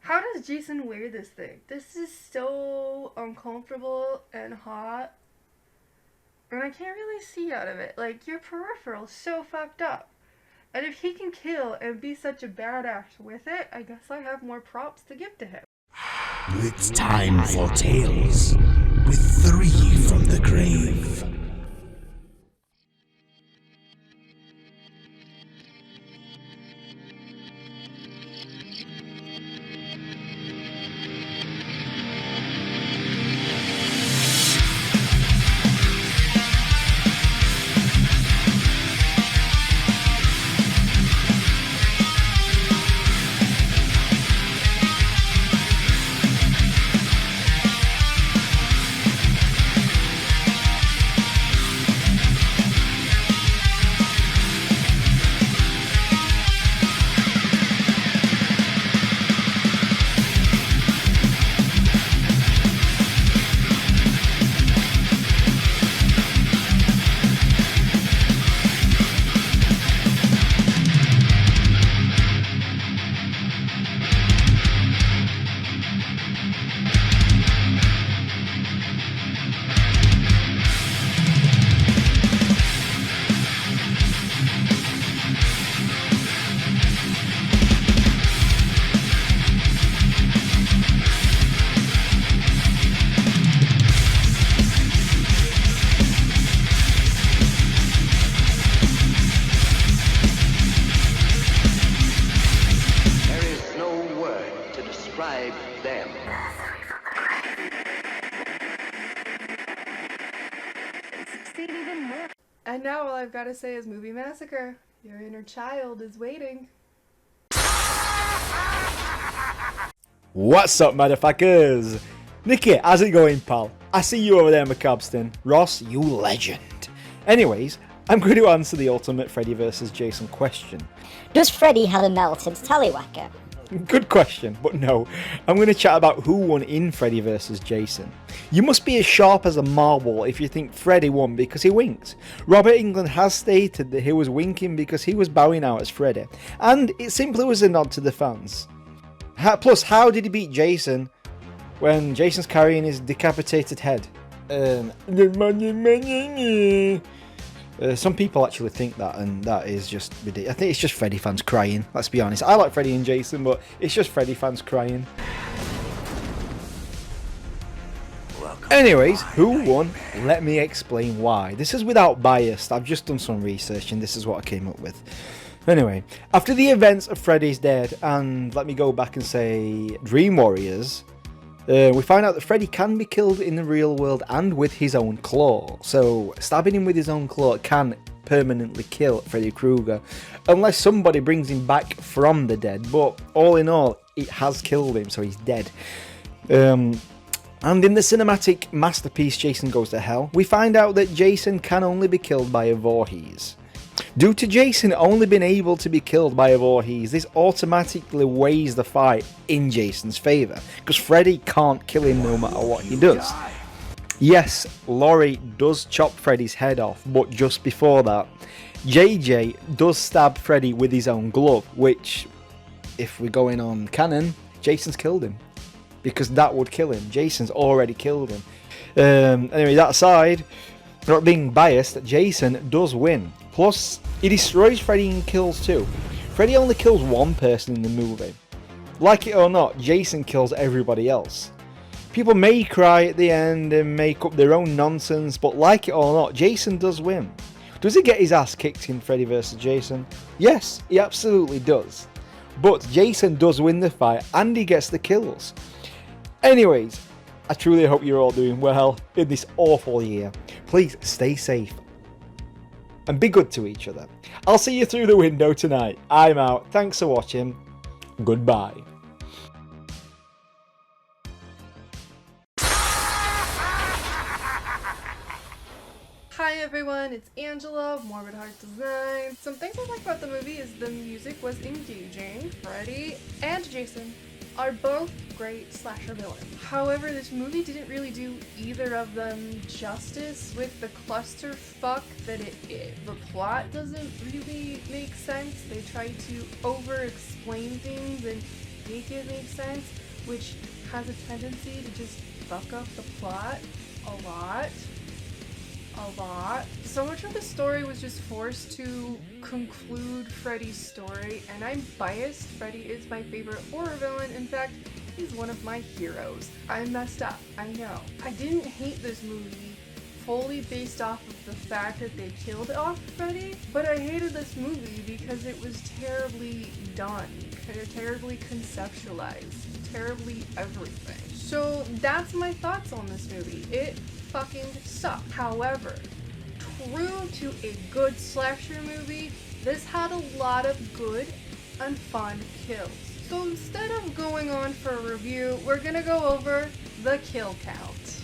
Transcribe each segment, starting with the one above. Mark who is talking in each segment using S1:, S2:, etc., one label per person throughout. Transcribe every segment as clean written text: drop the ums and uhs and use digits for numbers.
S1: How does Jason wear this thing? This is so uncomfortable and hot. And I can't really see out of it. Like, your peripheral's so fucked up. And if he can kill and be such a badass with it, I guess I have more props to give to him.
S2: It's time for Tales with 3 from the Grave.
S3: Them.
S1: And now all I've got to say is Movie Massacre. Your inner child is waiting.
S4: What's up, motherfuckers? Nicky, how's it going, pal? I see you over there, McCabston. Ross, you legend. Anyways, I'm going to answer the ultimate Freddy vs. Jason question.
S5: Does Freddy have a melted tallywhacker?
S4: Good question, but no. I'm going to chat about who won in Freddy vs. Jason. You must be as sharp as a marble if you think Freddy won because he winked. Robert Englund has stated that he was winking because he was bowing out as Freddy, and it simply was a nod to the fans. Plus, how did he beat Jason when Jason's carrying his decapitated head? Some people actually think that, and that is just ridiculous. I think it's just Freddy fans crying, let's be honest. I like Freddy and Jason, but it's just Freddy fans crying. Anyways, who won? Let me explain why. This is without bias. I've just done some research and this is what I came up with. Anyway, after the events of Freddy's Dead, and let me go back and say Dream Warriors, we find out that Freddy can be killed in the real world and with his own claw. So stabbing him with his own claw can permanently kill Freddy Krueger, unless somebody brings him back from the dead. But all in all, it has killed him, so he's dead. And in the cinematic masterpiece Jason Goes to Hell, we find out that Jason can only be killed by a Voorhees. Due to Jason only being able to be killed by a Voorhees, this automatically weighs the fight in Jason's favour, because Freddy can't kill him no matter what he does. Yes, Laurie does chop Freddy's head off, but just before that, JJ does stab Freddy with his own glove, which, if we're going on canon, Jason's killed him. Because that would kill him. Jason's already killed him. Anyway, that aside, not being biased, Jason does win. Plus, he destroys Freddy and kills 2. Freddy only kills 1 person in the movie. Like it or not, Jason kills everybody else. People may cry at the end and make up their own nonsense, but like it or not, Jason does win. Does he get his ass kicked in Freddy vs. Jason? Yes, he absolutely does. But Jason does win the fight and he gets the kills. Anyways, I truly hope you're all doing well in this awful year. Please stay safe and be good to each other. I'll see you through the window tonight. I'm out. Thanks for watching. Goodbye.
S1: Hi everyone, it's Angela of Morbid Heart Design. Some things I like about the movie is the music was engaging. Freddy and Jason are both great slasher villains. However, this movie didn't really do either of them justice with the clusterfuck that it is. The plot doesn't really make sense. They try to over-explain things and make it make sense, which has a tendency to just fuck up the plot a lot. So much of the story was just forced to conclude Freddy's story, and I'm biased. Freddy is my favorite horror villain. In fact, he's one of my heroes. I messed up, I know. I didn't hate this movie fully based off of the fact that they killed off Freddy, but I hated this movie because it was terribly done, terribly conceptualized, terribly everything. So that's my thoughts on this movie. It fucking sucked. However, true to a good slasher movie, this had a lot of good and fun kills. So instead of going on for a review, we're gonna go over the kill count.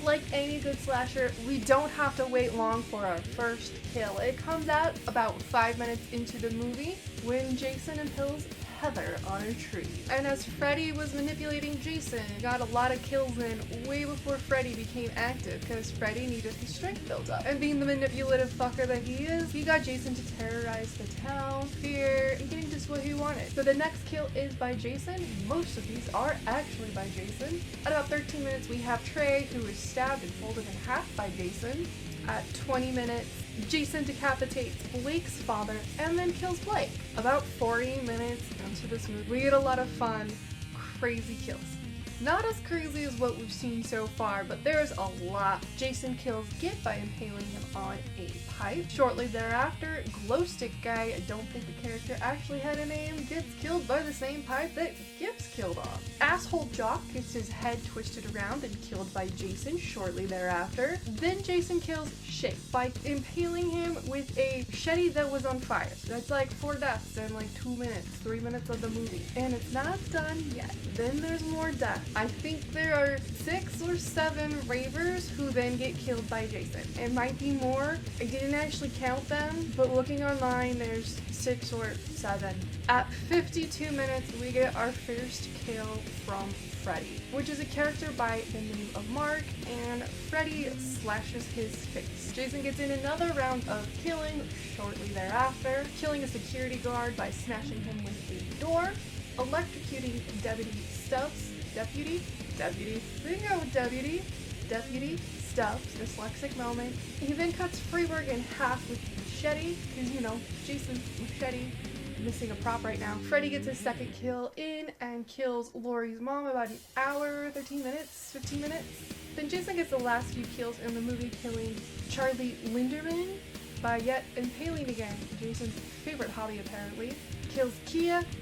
S1: Like any good slasher, we don't have to wait long for our first kill. It comes out about 5 minutes into the movie when Jason impales Heather on a tree. And as Freddy was manipulating Jason, got a lot of kills in way before Freddy became active because Freddy needed his strength built up. And being the manipulative fucker that he is, he got Jason to terrorize the town, fear, and getting just what he wanted. So the next kill is by Jason. Most of these are actually by Jason. At about 13 minutes, we have Trey, who is stabbed and folded in half by Jason. At 20 minutes, Jason decapitates Blake's father and then kills Blake. About 40 minutes into this movie, we get a lot of fun, crazy kills. Not as crazy as what we've seen so far, but there's a lot. Jason kills Git by impaling him on a pipe. Shortly thereafter, Glowstick Guy, I don't think the character actually had a name, gets killed by the same pipe that Gip's killed on. Asshole Jock gets his head twisted around and killed by Jason shortly thereafter. Then Jason kills Shake by impaling him with a machete that was on fire. So that's like 4 deaths in like 2 minutes, 3 minutes of the movie. And it's not done yet. Then there's more deaths. I think there are 6 or 7 ravers who then get killed by Jason. It might be more. I didn't actually count them, but looking online, there's 6 or 7. At 52 minutes, we get our first kill from Freddy, which is a character by the name of Marc, and Freddy slashes his face. Jason gets in another round of killing shortly thereafter, killing a security guard by smashing him with a door, electrocuting Deputy Stubbs, Deputy Stubbs, dyslexic moment. He then cuts Freeberg in half with a machete, because you know, Jason's machete, missing a prop right now. Freddy gets his second kill in and kills Laurie's mom about an hour, 13 minutes, 15 minutes. Then Jason gets the last few kills in the movie, killing Charlie Linderman by yet impaling again, Jason's favorite hobby apparently. Kills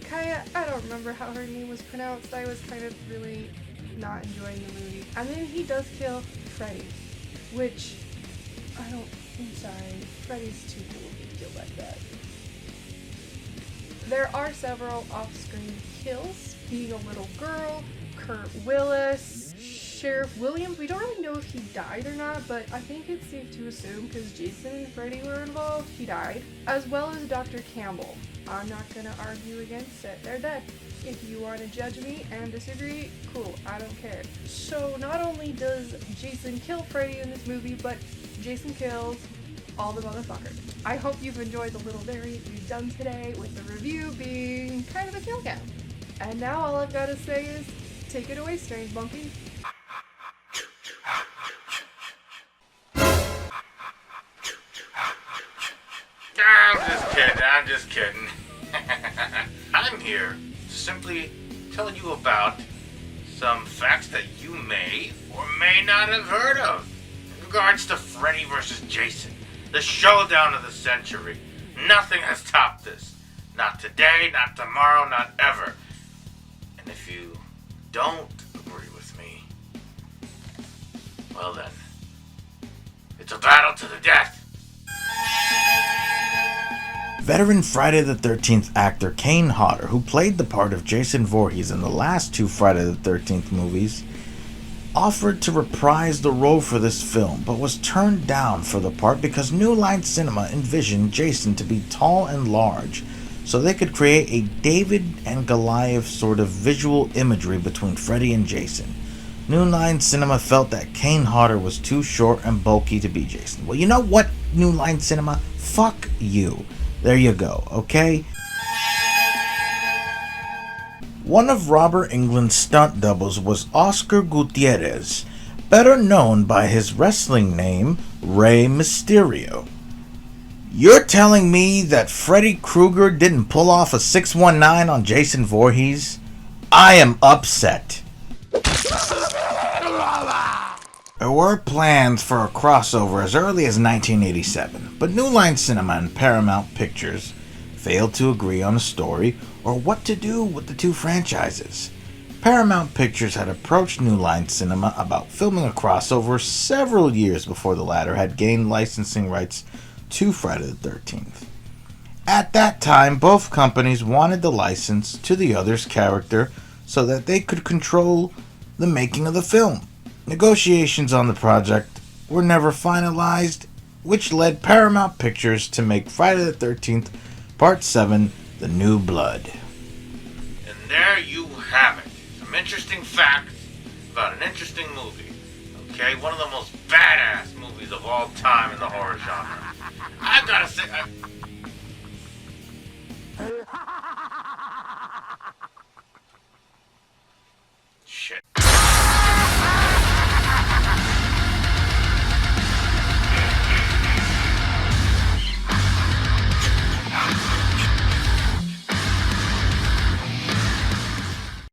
S1: Kaya, I don't remember how her name was pronounced. I was kind of really not enjoying the movie. And then he does kill Freddy, which, I'm sorry, Freddy's too cool to be killed like that. There are several off-screen kills, being a little girl, Kurt Willis, Sheriff Williams. We don't really know if he died or not, but I think it's safe to assume because Jason and Freddy were involved, he died. As well as Dr. Campbell. I'm not gonna argue against it. They're dead. If you want to judge me and disagree, cool, I don't care. So not only does Jason kill Freddy in this movie, but Jason kills all the motherfuckers. I hope you've enjoyed the little variant we've done today, with the review being kind of a kill count. And now all I've got to say is, take it away, strange monkey.
S3: I'm just kidding. I'm here to simply tell you about some facts that you may or may not have heard of in regards to Freddy vs. Jason, the showdown of the century. Nothing has topped this. Not today, not tomorrow, not ever. And if you don't agree with me, well then, it's a battle to the death.
S6: Veteran Friday the 13th actor Kane Hodder, who played the part of Jason Voorhees in the last 2 Friday the 13th movies, offered to reprise the role for this film, but was turned down for the part because New Line Cinema envisioned Jason to be tall and large, so they could create a David and Goliath sort of visual imagery between Freddy and Jason. New Line Cinema felt that Kane Hodder was too short and bulky to be Jason. Well, you know what, New Line Cinema? Fuck you. There you go, okay? One of Robert Englund's stunt doubles was Oscar Gutierrez, better known by his wrestling name, Rey Mysterio. You're telling me that Freddy Krueger didn't pull off a 619 on Jason Voorhees? I am upset. There were plans for a crossover as early as 1987, but New Line Cinema and Paramount Pictures failed to agree on a story or what to do with the two franchises. Paramount Pictures had approached New Line Cinema about filming a crossover several years before the latter had gained licensing rights to Friday the 13th. At that time, both companies wanted the license to the other's character so that they could control the making of the film. Negotiations on the project were never finalized, which led Paramount Pictures to make Friday the 13th Part 7, The New Blood.
S3: And there you have it. Some interesting facts about an interesting movie. Okay, one of the most badass movies of all time in the horror genre. I've got to say...